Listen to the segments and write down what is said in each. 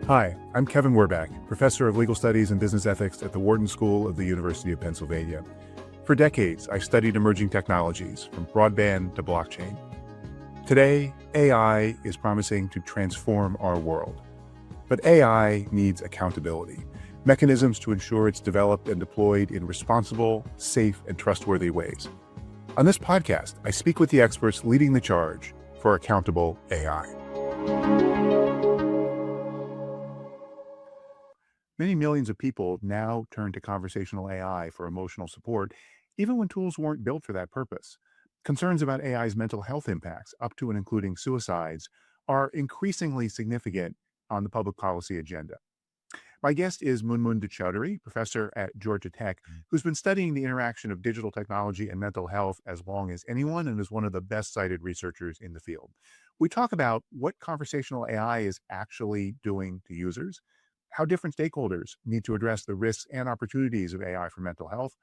Hi, I'm Kevin Werbach, professor of legal studies and business ethics at the Wharton School of the University of Pennsylvania. For decades, I've studied emerging technologies, from broadband to blockchain. Today, AI is promising to transform our world. But AI needs accountability, mechanisms to ensure it's developed and deployed in responsible, safe, and trustworthy ways. On this podcast, I speak with the experts leading the charge for accountable AI. Many millions of people now turn to conversational AI for emotional support, even when tools weren't built for that purpose. Concerns about AI's mental health impacts, up to and including suicides, are increasingly significant on the public policy agenda. My guest is Munmun De Choudhury, professor at Georgia Tech, who's been studying the interaction of digital technology and mental health as long as anyone and is one of the best cited researchers in the field. We talk about what conversational AI is actually doing to users, how different stakeholders need to address the risks and opportunities of AI for mental health,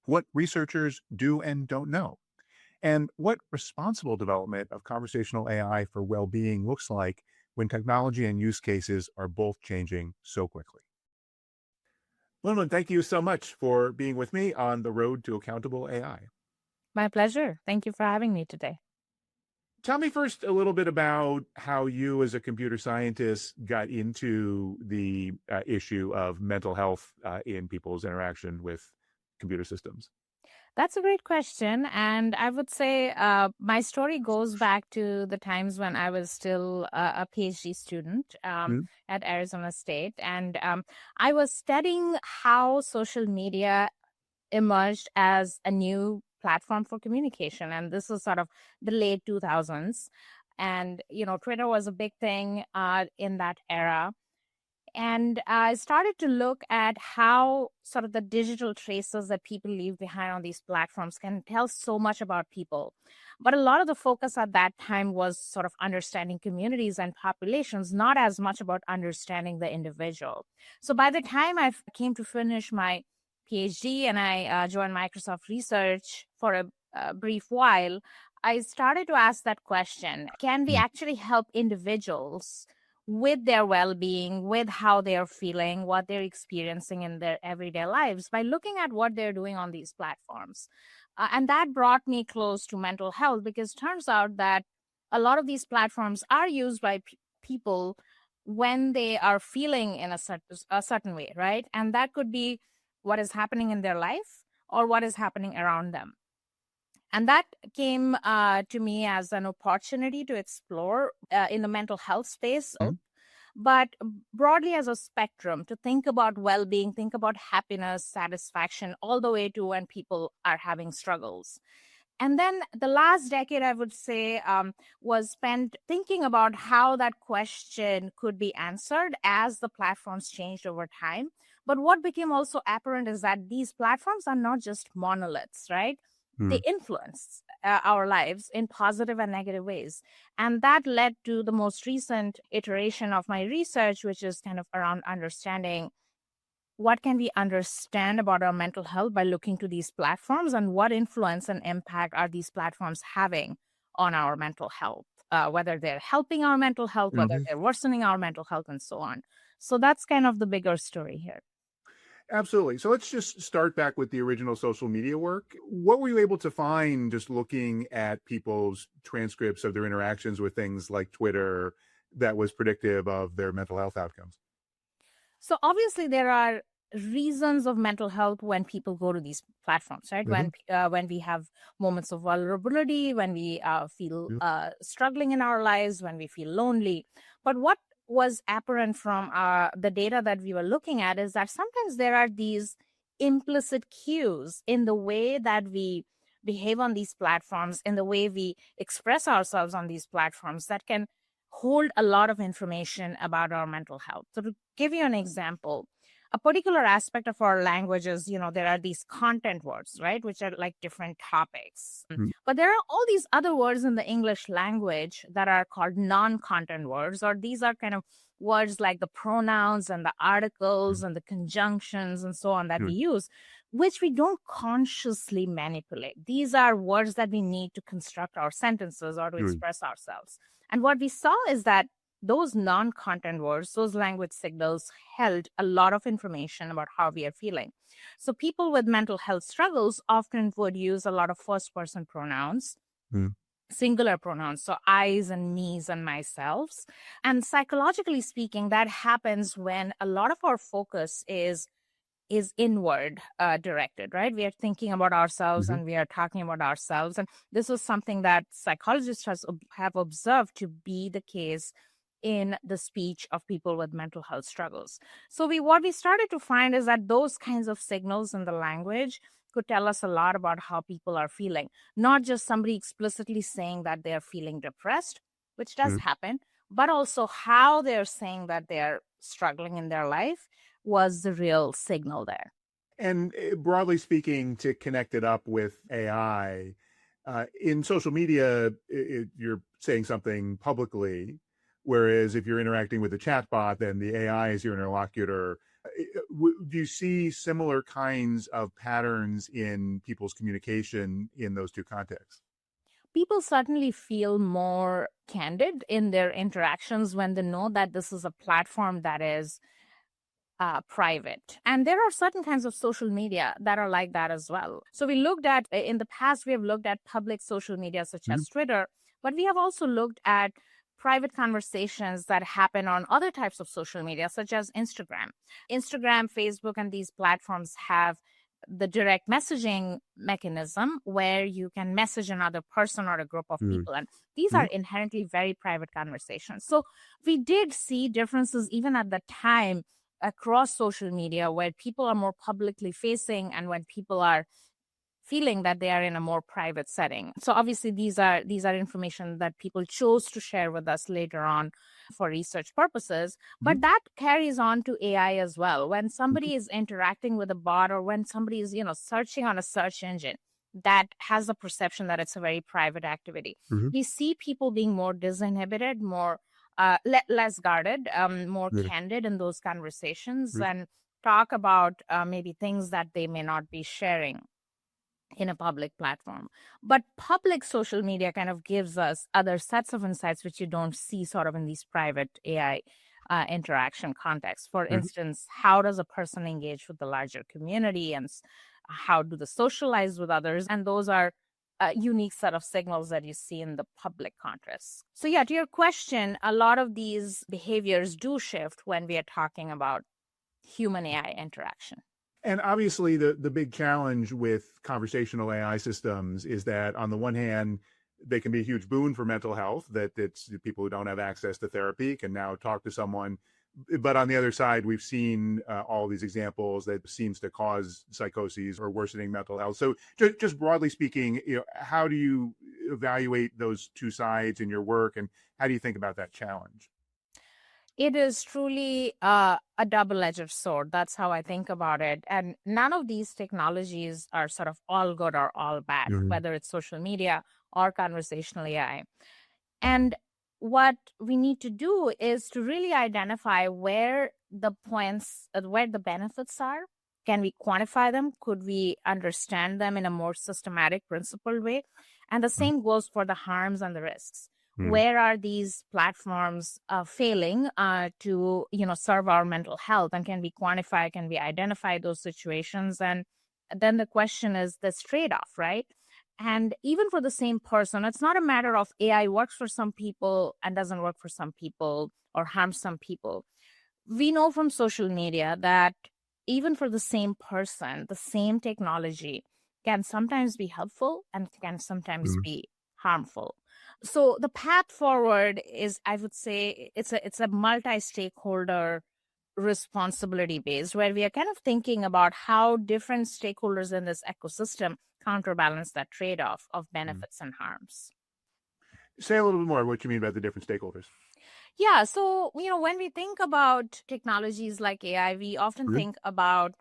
what researchers do and don't know, and what responsible development of conversational AI for well-being looks like when technology and use cases are both changing so quickly. Lynn, thank you so much for being with me on the road to accountable AI. My pleasure. Thank you for having me today. Tell me first a little bit about how you as a computer scientist got into the issue of mental health in people's interaction with computer systems. That's a great question. And I would say my story goes back to the times when I was still a PhD student at Arizona State. And I was studying how social media emerged as a new platform for communication. And this was sort of the late 2000s. And, Twitter was a big thing in that era. And I started to look at how sort of the digital traces that people leave behind on these platforms can tell so much about people. But a lot of the focus at that time was sort of understanding communities and populations, not as much about understanding the individual. So by the time I came to finish my PhD and I joined Microsoft Research for a brief while, I started to ask that question: can we actually help individuals with their well-being, with how they're feeling, what they're experiencing in their everyday lives by looking at what they're doing on these platforms? And that brought me close to mental health, because it turns out that a lot of these platforms are used by people when they are feeling in a certain way, right? And that could be what is happening in their life or what is happening around them. And that came to me as an opportunity to explore in the mental health space, but broadly as a spectrum, to think about well-being, think about happiness, satisfaction, all the way to when people are having struggles. And then the last decade, I would say, was spent thinking about how that question could be answered as the platforms changed over time. But what became also apparent is that these platforms are not just monoliths, right? They influence our lives in positive and negative ways. And that led to the most recent iteration of my research, which is kind of around understanding what can we understand about our mental health by looking to these platforms, and what influence and impact are these platforms having on our mental health, whether they're helping our mental health, whether they're worsening our mental health, and so on. So that's kind of the bigger story here. Absolutely. So let's just start back with the original social media work. What were you able to find just looking at people's transcripts of their interactions with things like Twitter that was predictive of their mental health outcomes? So obviously there are reasons of mental health when people go to these platforms, right? When we have moments of vulnerability, when we feel struggling in our lives, when we feel lonely. But what was apparent from the data that we were looking at is that sometimes there are these implicit cues in the way that we behave on these platforms, in the way we express ourselves on these platforms, that can hold a lot of information about our mental health. So to give you an example, a particular aspect of our language is, there are these content words, right, which are like different topics. But there are all these other words in the English language that are called non-content words, or these are kind of words like the pronouns and the articles and the conjunctions and so on that we use, which we don't consciously manipulate. These are words that we need to construct our sentences or to express ourselves. And what we saw is that those non-content words, those language signals held a lot of information about how we are feeling. So people with mental health struggles often would use a lot of first-person pronouns, Mm. singular pronouns, so I's and me's and myself's. And psychologically speaking, that happens when a lot of our focus is inward directed, right? We are thinking about ourselves Mhm. and we are talking about ourselves. And this is something that psychologists have observed to be the case in the speech of people with mental health struggles. So what we started to find is that those kinds of signals in the language could tell us a lot about how people are feeling, not just somebody explicitly saying that they're feeling depressed, which does Mm. happen, but also how they're saying that they're struggling in their life was the real signal there. And broadly speaking, to connect it up with AI, in social media, you're saying something publicly, whereas if you're interacting with a chatbot, then the AI is your interlocutor. Do you see similar kinds of patterns in people's communication in those two contexts? People certainly feel more candid in their interactions when they know that this is a platform that is private. And there are certain kinds of social media that are like that as well. So we looked at, in the past, we have looked at public social media such Mhm. as Twitter, but we have also looked at private conversations that happen on other types of social media, such as Instagram. Instagram, Facebook, and these platforms have the direct messaging mechanism where you can message another person or a group of Mhm. people. And these are Mhm. inherently very private conversations. So we did see differences even at the time across social media where people are more publicly facing and when people are feeling that they are in a more private setting. So obviously these are information that people chose to share with us later on for research purposes, Mhm. but that carries on to AI as well. When Mhm. somebody is interacting with a bot or when somebody is, searching on a search engine that has the perception that it's a very private activity, Mhm. we see people being more disinhibited, more less guarded, more Yeah. candid in those conversations, Mhm. and talk about maybe things that they may not be sharing in a public platform. But public social media kind of gives us other sets of insights which you don't see sort of in these private AI interaction contexts. For Mhm. instance, how does a person engage with the larger community and how do they socialize with others? And those are a unique set of signals that you see in the public context. So, yeah, to your question, a lot of these behaviors do shift when we are talking about human AI interaction. And obviously, the big challenge with conversational AI systems is that on the one hand, they can be a huge boon for mental health, that it's people who don't have access to therapy can now talk to someone. But on the other side, we've seen all these examples that seems to cause psychoses or worsening mental health. So just broadly speaking, how do you evaluate those two sides in your work, and how do you think about that challenge? It is truly a double-edged sword. That's how I think about it. And none of these technologies are sort of all good or all bad, Mhm. whether it's social media or conversational AI. And what we need to do is to really identify where the points, where the benefits are. Can we quantify them? Could we understand them in a more systematic, principled way? And the Mhm. same goes for the harms and the risks. Mhm. Where are these platforms failing to, serve our mental health? And can we quantify? Can we identify those situations? And then the question is this trade-off, right? And even for the same person, it's not a matter of AI works for some people and doesn't work for some people or harms some people. We know from social media that even for the same person, the same technology can sometimes be helpful and can sometimes Mhm. be harmful. So the path forward is, I would say, it's a multi-stakeholder responsibility based, where we are kind of thinking about how different stakeholders in this ecosystem counterbalance that trade-off of Mhm. benefits and harms. Say a little bit more what you mean by the different stakeholders. Yeah, so when we think about technologies like AI, we often Mhm. think about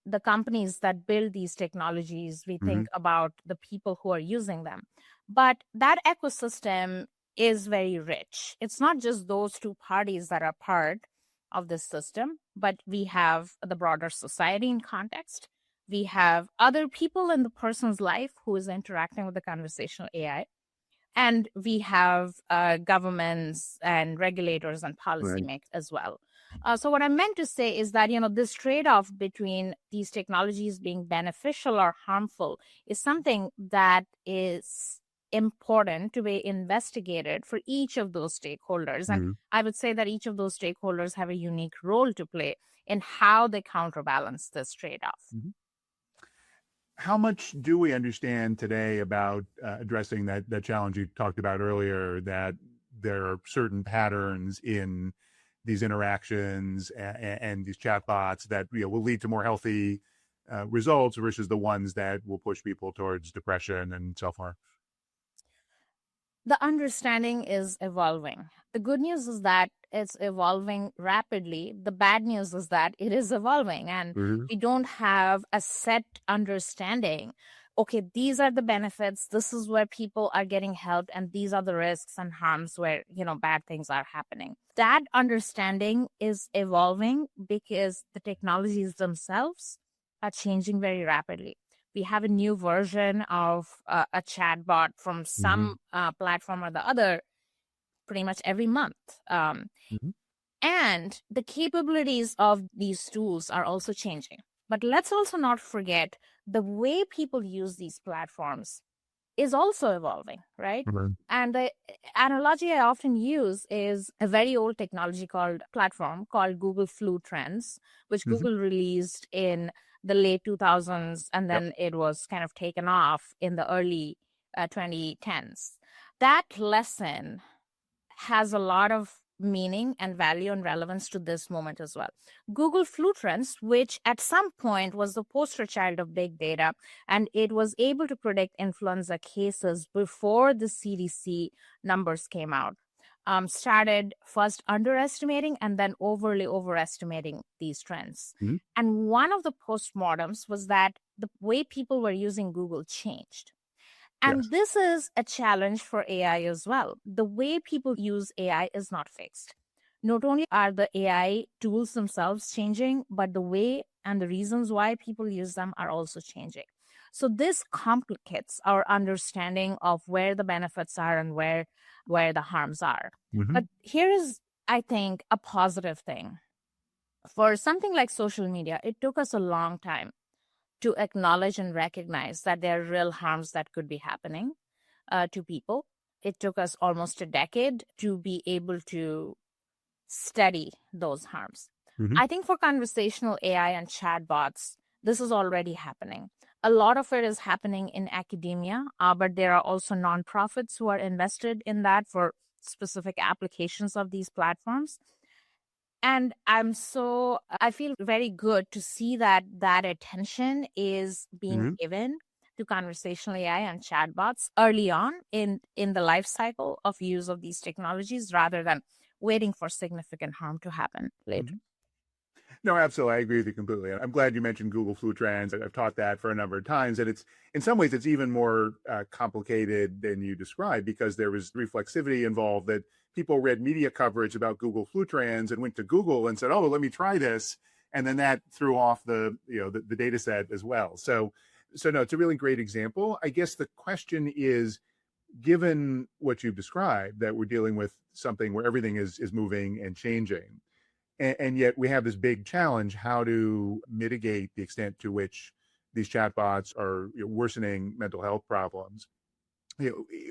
the companies that build these technologies, we Mhm. think about the people who are using them. But that ecosystem is very rich. It's not just those two parties that are part of this system, but we have the broader society in context. We have other people in the person's life who is interacting with the conversational AI. And we have governments and regulators and Right. policymakers as well. So what I meant to say is that, this trade-off between these technologies being beneficial or harmful is something that is important to be investigated for each of those stakeholders. And Mhm. I would say that each of those stakeholders have a unique role to play in how they counterbalance this trade-off. Mhm. How much do we understand today about addressing that challenge you talked about earlier, that there are certain patterns in these interactions and these chatbots that will lead to more healthy results versus the ones that will push people towards depression and self-harm? The understanding is evolving. The good news is that it's evolving rapidly. The bad news is that it is evolving and Mhm. we don't have a set understanding. Okay, these are the benefits. This is where people are getting help, and these are the risks and harms where, bad things are happening. That understanding is evolving because the technologies themselves are changing very rapidly. We have a new version of a chatbot from Mhm. some platform or the other pretty much every month. Mhm. And the capabilities of these tools are also changing. But let's also not forget the way people use these platforms is also evolving, right? Right. And the analogy I often use is a very old technology called platform called Google Flu Trends, which Mhm. Google released in the late 2000s, and Yep. then it was kind of taken off in the early 2010s. That lesson has a lot of meaning and value and relevance to this moment as well. Google Flu Trends, which at some point was the poster child of big data, and it was able to predict influenza cases before the CDC numbers came out, started first underestimating and then overly overestimating these trends. Mhm. And one of the postmortems was that the way people were using Google changed. And Yes. this is a challenge for AI as well. The way people use AI is not fixed. Not only are the AI tools themselves changing, but the way and the reasons why people use them are also changing. So this complicates our understanding of where the benefits are and where the harms are. But Mhm. here is, I think, a positive thing. For something like social media, it took us a long time to acknowledge and recognize that there are real harms that could be happening to people. It took us almost a decade to be able to study those harms. Mhm. I think for conversational AI and chatbots, this is already happening. A lot of it is happening in academia, but there are also nonprofits who are invested in that for specific applications of these platforms. And I feel very good to see that that attention is being Mhm. given to conversational AI and chatbots early on in the life cycle of use of these technologies rather than waiting for significant harm to happen later. Mhm. No, absolutely. I agree with you completely. I'm glad you mentioned Google Flu Trends. I've taught that for a number of times, and it's in some ways it's even more complicated than you described because there was reflexivity involved. That people read media coverage about Google Flu Trends and went to Google and said, "Oh, well, let me try this," and then that threw off the data set as well. So no, it's a really great example. I guess the question is, given what you've described, that we're dealing with something where everything is moving and changing and yet we have this big challenge how to mitigate the extent to which these chatbots are worsening mental health problems.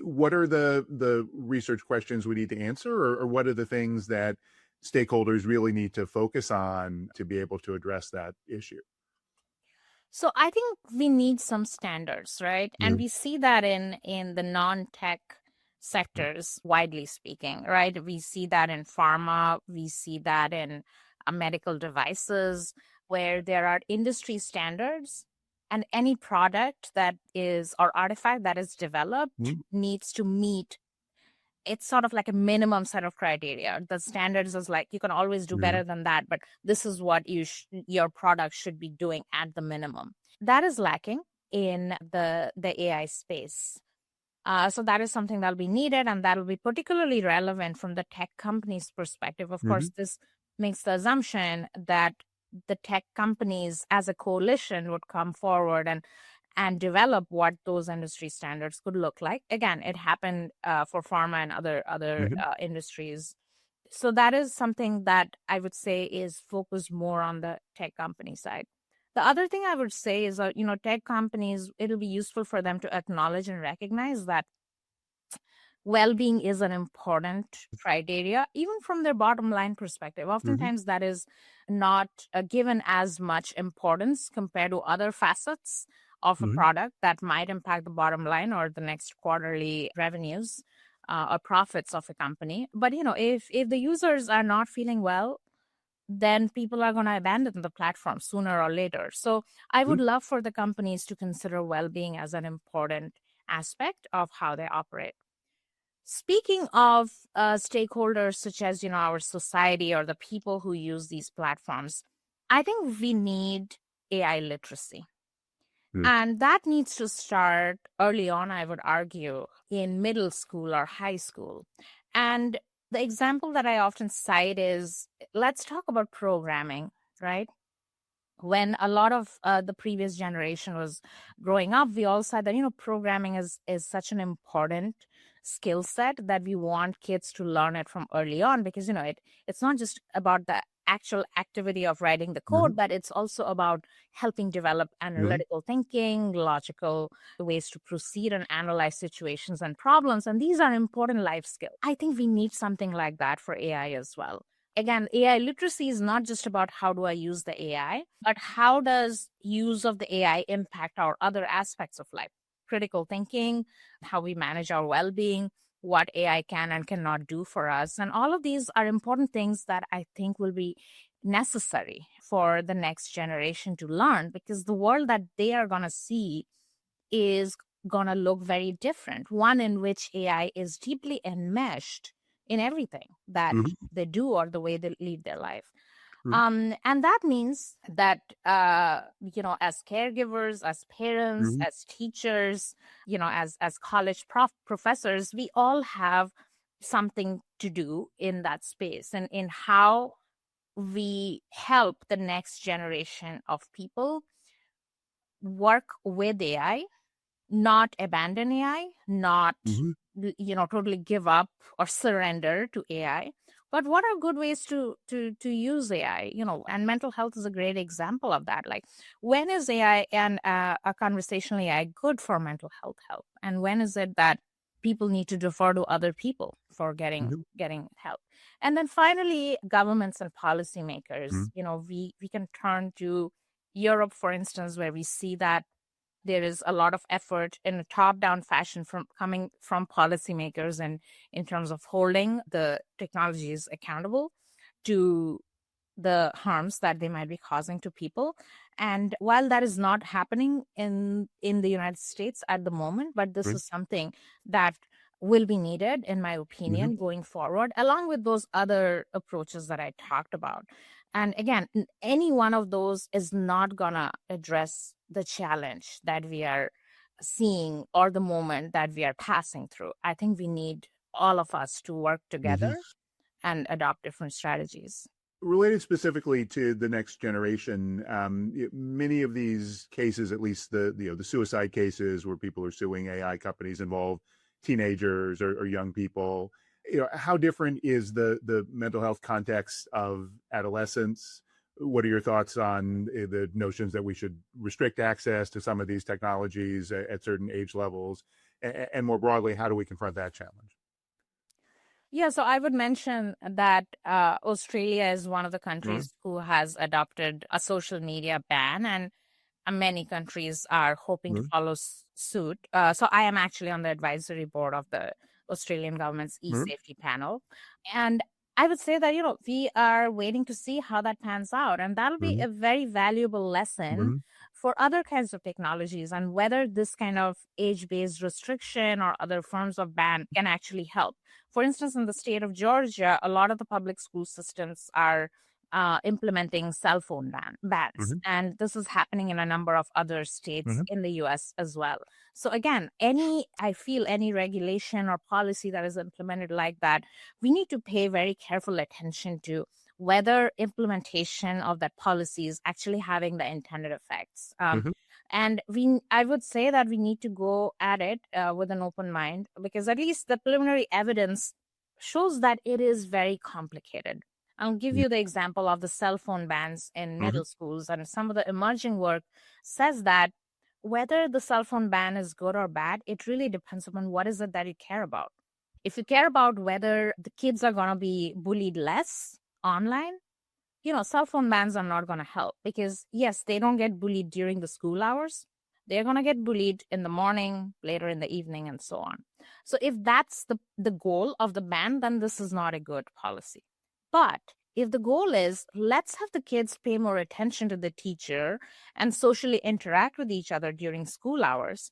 What are the research questions we need to answer, or what are the things that stakeholders really need to focus on to be able to address that issue? So I think we need some standards, right? And Yeah. we see that in the non-tech sectors, widely speaking, right? We see that in pharma, we see that in medical devices, where there are industry standards, and any product that is or artifact that is developed Mhm. needs to meet. It's sort of like a minimum set of criteria. The standards is like you can always do Yeah. better than that, but this is what your product should be doing at the minimum. That is lacking in the AI space. So that is something that'll be needed, and that'll be particularly relevant from the tech company's perspective. Of course, Mhm. this makes the assumption that the tech companies as a coalition would come forward and develop what those industry standards could look like. Again, it happened for pharma and other Mhm. industries. So that is something that I would say is focused more on the tech company side. The other thing I would say is, tech companies, it'll be useful for them to acknowledge and recognize that well-being is an important criteria, even from their bottom line perspective. Mhm. Oftentimes that is not given as much importance compared to other facets of a Mhm. product that might impact the bottom line or the next quarterly revenues or profits of a company. But if the users are not feeling well, then people are going to abandon the platform sooner or later. So I Mhm. would love for the companies to consider well-being as an important aspect of how they operate. Speaking of stakeholders such as our society or the people who use these platforms, I think we need AI literacy. Mhm. And that needs to start early on, I would argue, in middle school or high school. And the example that I often cite is, let's talk about programming, right? When a lot of the previous generation was growing up, we all said that programming is such an important skill set that we want kids to learn it from early on, because it's not just about the actual activity of writing the Mhm. code, but it's also about helping develop Mhm. analytical thinking, logical ways to proceed and analyze situations and problems, and these are important life skills. I think we need something like that for AI as well. Again, AI literacy is not just about how do I use the AI, but how does use of the AI impact our other aspects of life? Critical thinking, how we manage our well-being, what AI can and cannot do for us. And all of these are important things that I think will be necessary for the next generation to learn, because the world that they are going to see is going to look very different. One in which AI is deeply enmeshed in everything that Mhm. they do or the way they lead their life. Mhm. And that means that, as caregivers, as parents, Mhm. as teachers, as college professors, we all have something to do in that space and in how we help the next generation of people work with AI, not abandon AI, not Mhm. totally give up or surrender to AI. But what are good ways to use AI? And mental health is a great example of that. Like, when is AI and a conversational AI good for mental health help, and when is it that people need to defer to other people for getting Mhm. getting help? And then finally, governments and policymakers. Mhm. We can turn to Europe, for instance, where we see that there is a lot of effort in a top-down fashion from coming from policymakers, and in terms of holding the technologies accountable to the harms that they might be causing to people. And while that is not happening in the United States at the moment, but this Right. is something that will be needed, in my Mhm. opinion, going forward, along with those other approaches that I talked about. And again, any one of those is not gonna address the challenge that we are seeing or the moment that we are passing through. I think we need all of us to work Mhm. together and adopt different strategies. Related specifically to the next generation, many of these cases, at least the suicide cases where people are suing AI companies, involve teenagers or young people. How different is the mental health context of adolescence? What are your thoughts on the notions that we should restrict access to some of these technologies at certain age levels? And more broadly, how do we confront that challenge? Yeah, so I would mention that Australia is one of the Mhm. countries who has adopted a social media ban, and many countries are hoping to Mhm. follow suit. So I am actually on the advisory board of the Australian government's Mhm. e-safety panel. And I would say that, we are waiting to see how that pans out. And that'll be Mhm. a very valuable lesson Mhm. for other kinds of technologies, and whether this kind of age-based restriction or other forms of ban can actually help. For instance, in the state of Georgia, a lot of the public school systems are implementing cell phone bans. Mhm. And this is happening in a number of other states Mhm. in the US as well. So again, I feel any regulation or policy that is implemented like that, we need to pay very careful attention to whether implementation of that policy is actually having the intended effects. Mhm. And I would say that we need to go at it with an open mind, because at least the preliminary evidence shows that it is very complicated. I'll give Yeah. you the example of the cell phone bans in Hmm. middle schools, and some of the emerging work says that whether the cell phone ban is good or bad, it really depends upon what is it that you care about. If you care about whether the kids are going to be bullied less online, cell phone bans are not going to help, because yes, they don't get bullied during the school hours. They're going to get bullied in the morning, later in the evening, and so on. So if that's the goal of the ban, then this is not a good policy. But if the goal is, let's have the kids pay more attention to the teacher and socially interact with each other during school hours,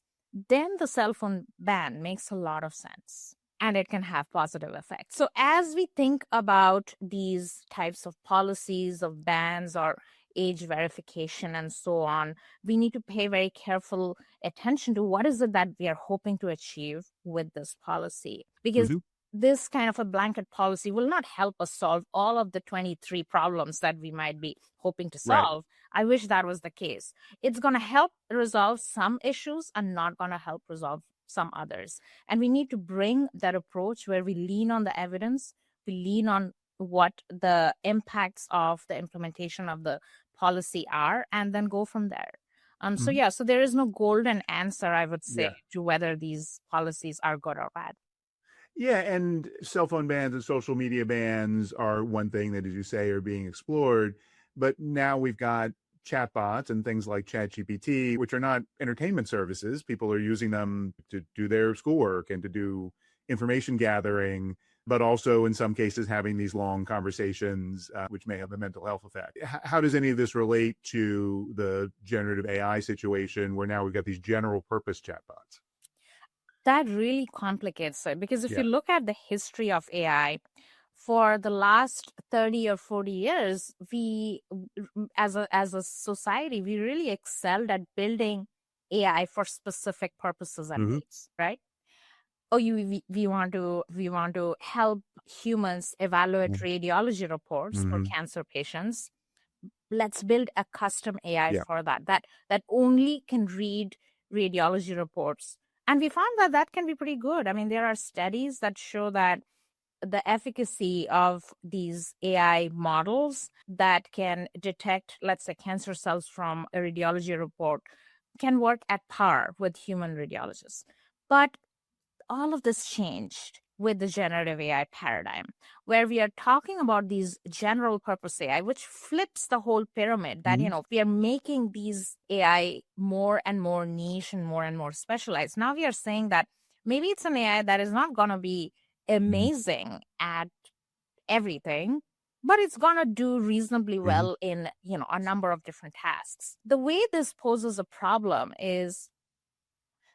then the cell phone ban makes a lot of sense, and it can have positive effects. So as we think about these types of policies of bans or age verification and so on, we need to pay very careful attention to what is it that we are hoping to achieve with this policy. Because Hmm. this kind of a blanket policy will not help us solve all of the 23 problems that we might be hoping to Right. solve. I wish that was the case. It's going to help resolve some issues and not going to help resolve some others. And we need to bring that approach where we lean on the evidence, we lean on what the impacts of the implementation of the policy are, and then go from there. So Hmm. yeah, so there is no golden answer, I would say, Yeah. to whether these policies are good or bad. Yeah, and cell phone bans and social media bans are one thing that, as you say, are being explored. But now we've got chatbots and things like ChatGPT, which are not entertainment services. People are using them to do their schoolwork and to do information gathering, but also in some cases having these long conversations, which may have a mental health effect. How does any of this relate to the generative AI situation where now we've got these general purpose chatbots? That really complicates it, because if you Yeah. look at the history of AI, for the last 30 or 40 years, as a society, we really excelled at building AI for specific purposes and Hmm. needs, right? Oh, we want to help humans evaluate radiology reports for Hmm. cancer patients. Let's build a custom AI Yeah. for that only can read radiology reports. And we found that that can be pretty good. I mean, there are studies that show that the efficacy of these AI models that can detect, let's say, cancer cells from a radiology report can work at par with human radiologists. But all of this changed with the generative AI paradigm, where we are talking about these general purpose AI, which flips the whole pyramid, that, Hmm. we are making these AI more and more niche and more specialized. Now we are saying that maybe it's an AI that is not going to be Hmm. amazing at everything, but it's going to do reasonably Hmm. well in, a number of different tasks. The way this poses a problem is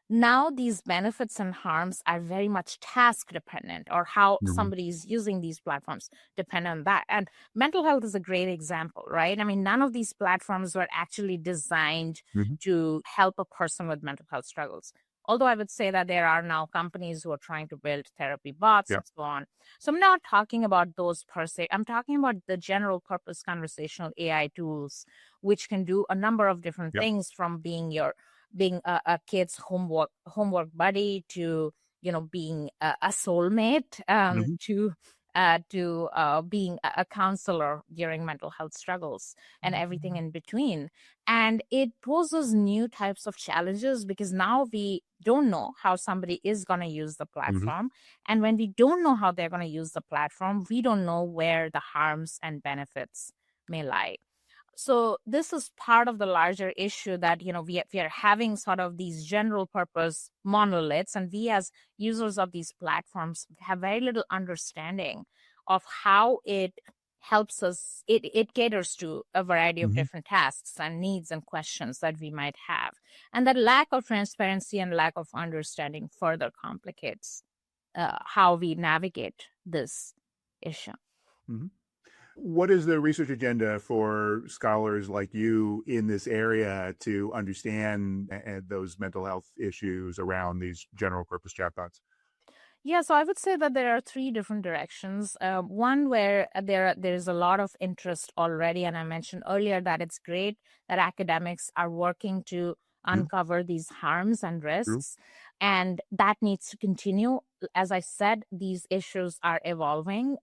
now these benefits and harms are very much task dependent, or how Hmm. somebody is using these platforms depend on that. And mental health is a great example, right? I mean, none of these platforms were actually designed Hmm. to help a person with mental health struggles. Although I would say that there are now companies who are trying to build therapy bots Yeah. and so on. So I'm not talking about those per se. I'm talking about the general purpose conversational AI tools, which can do a number of different Yeah. things, from being a kid's homework buddy, to being a soulmate, Hmm. to being a counselor during mental health struggles, and everything in between. And it poses new types of challenges, because now we don't know how somebody is going to use the Hmm. platform, and when we don't know how they're going to use the platform, we don't know where the harms and benefits may lie. So this is part of the larger issue, that we are having sort of these general purpose monoliths, and we as users of these platforms have very little understanding of how it helps us. It caters to a variety of Hmm. different tasks and needs and questions that we might have, and that lack of transparency and lack of understanding further complicates how we navigate this issue. Hmm. What is the research agenda for scholars like you in this area to understand those mental health issues around these general purpose chatbots? Yeah, so I would say that there are three different directions. One where there's a lot of interest already, and I mentioned earlier that it's great that academics are working to Mhm. uncover these harms and True. risks. And that needs to continue. As I said, these issues are evolving,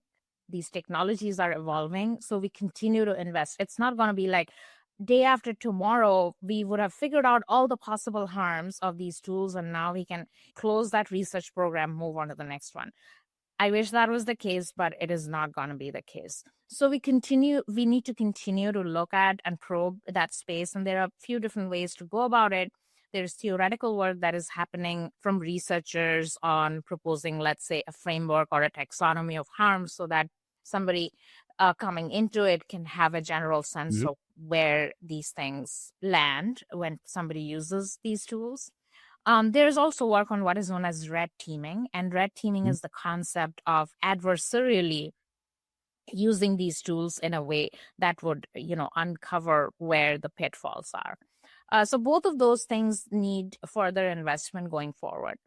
these technologies are evolving. So we continue to invest. It's not going to be like day after tomorrow, we would have figured out all the possible harms of these tools. And now we can close that research program, move on to the next one. I wish that was the case, but it is not going to be the case. So we need to continue to look at and probe that space. And there are a few different ways to go about it. There's theoretical work that is happening from researchers on proposing, let's say, a framework or a taxonomy of harm so that somebody coming into it can have a general sense Mhm. of where these things land when somebody uses these tools. There's also work on what is known as red teaming, and red teaming Mhm. is the concept of adversarially using these tools in a way that would, uncover where the pitfalls are. So both of those things need further investment going forward.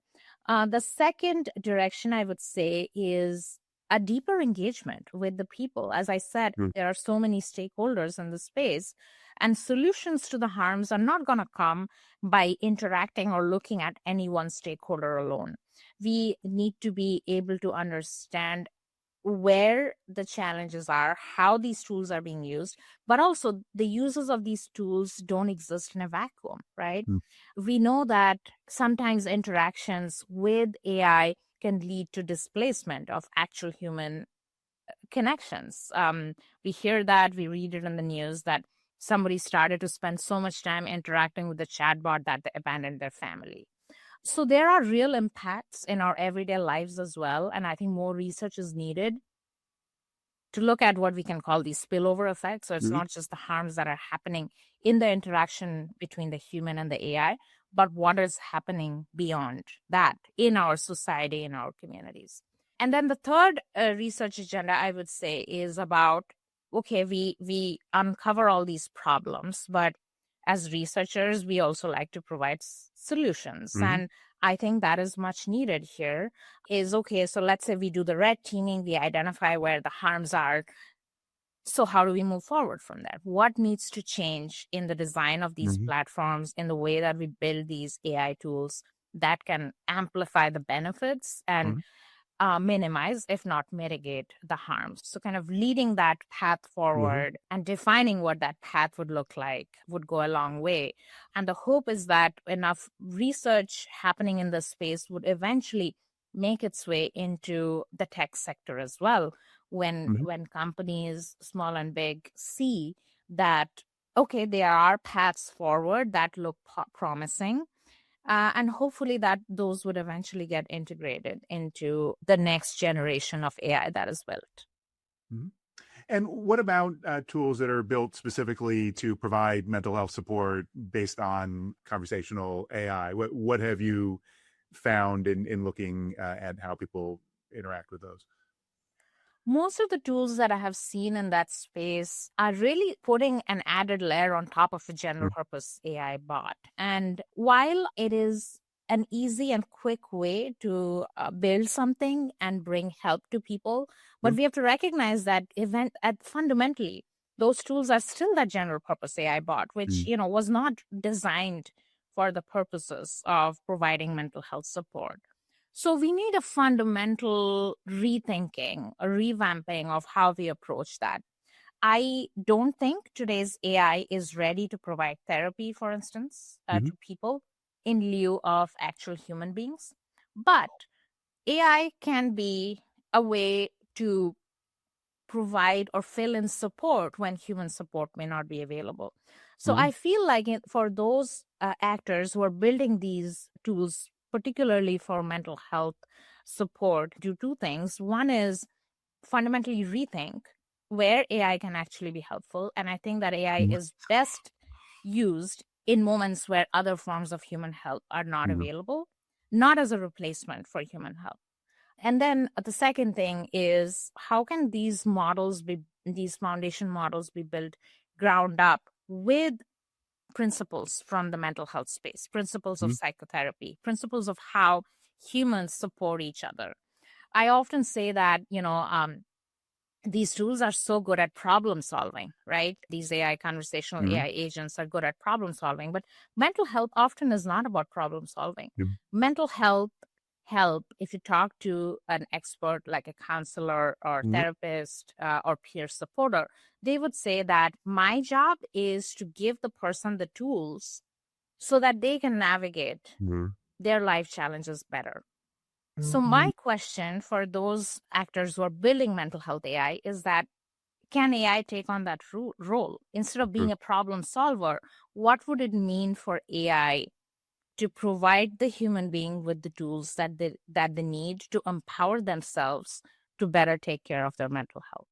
The second direction I would say is a deeper engagement with the people. As I said, Mhm. there are so many stakeholders in the space, and solutions to the harms are not going to come by interacting or looking at any one stakeholder alone. We need to be able to understand where the challenges are, how these tools are being used, but also the users of these tools don't exist in a vacuum, right? Mhm. We know that sometimes interactions with AI can lead to displacement of actual human connections. We hear that, we read it in the news that somebody started to spend so much time interacting with the chatbot that they abandoned their family. So there are real impacts in our everyday lives as well. And I think more research is needed to look at what we can call these spillover effects. So it's Mhm. not just the harms that are happening in the interaction between the human and the AI, but what is happening beyond that in our society, in our communities. And then the third research agenda, I would say, is about okay, we uncover all these problems, but as researchers, we also like to provide solutions. Mhm. And I think that is much needed here is okay, so let's say we do the red teaming, we identify where the harms are. So, how do we move forward from there? What needs to change in the design of these Mhm. platforms, in the way that we build these AI tools that can amplify the benefits and Mhm. minimize, if not mitigate, the harms. So, kind of leading that path Mhm. forward and defining what that path would look like would go a long way. And the hope is that enough research happening in this space would eventually make its way into the tech sector as well. Mhm. When companies, small and big, see that okay, there are paths forward that look promising, and hopefully that those would eventually get integrated into the next generation of AI that is built. Mhm. And what about tools that are built specifically to provide mental health support based on conversational AI? What have you found in looking at how people interact with those? Most of the tools that I have seen in that space are really putting an added layer on top of a general Mhm. purpose AI bot. And while it is an easy and quick way to build something and bring help to people, but Mhm. we have to recognize that event at fundamentally those tools are still that general purpose AI bot, which Mhm. was not designed for the purposes of providing mental health support. So we need a fundamental rethinking, a revamping of how we approach that. I don't think today's AI is ready to provide therapy, for instance, Mhm. to people in lieu of actual human beings. But AI can be a way to provide or fill in support when human support may not be available. So Mhm. I feel like for those actors who are building these tools, particularly for mental health support, do two things. One is fundamentally rethink where AI can actually be helpful. And I think that AI Mhm. is best used in moments where other forms of human help are not Mhm. available, not as a replacement for human help. And then the second thing is how can these foundation models be built ground up with principles from the mental health space, principles of Mhm. psychotherapy, principles of how humans support each other. I often say that, these tools are so good at problem solving, right? These conversational Mhm. AI agents are good at problem solving, but mental health often is not about problem solving. Yep. Mental health help, if you talk to an expert like a counselor or Mhm. therapist or peer supporter, they would say that my job is to give the person the tools so that they can navigate Mhm. their life challenges better. So Mhm. my question for those actors who are building mental health AI is that, can AI take on that role? Instead of being True. a problem solver, what would it mean for AI to provide the human being with the tools that they need to empower themselves to better take care of their mental health?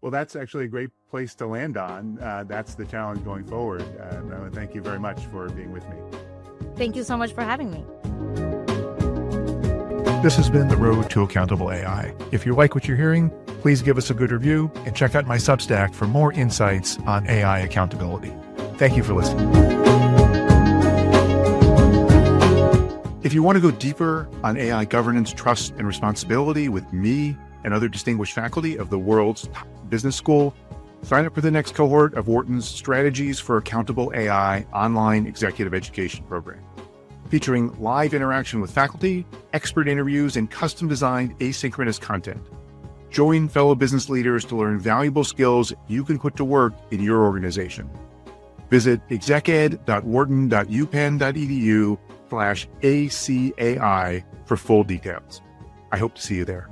Well, that's actually a great place to land on. That's the challenge going forward. Thank you very much for being with me. Thank you so much for having me. This has been The Road to Accountable AI. If you like what you're hearing, please give us a good review and check out my Substack for more insights on AI accountability. Thank you for listening. If you want to go deeper on AI governance, trust, and responsibility with me and other distinguished faculty of the world's top business school, sign up for the next cohort of Wharton's Strategies for Accountable AI online executive education program, featuring live interaction with faculty, expert interviews, and custom-designed asynchronous content. Join fellow business leaders to learn valuable skills you can put to work in your organization. Visit execed.wharton.upenn.edu/ACAI for full details. I hope to see you there.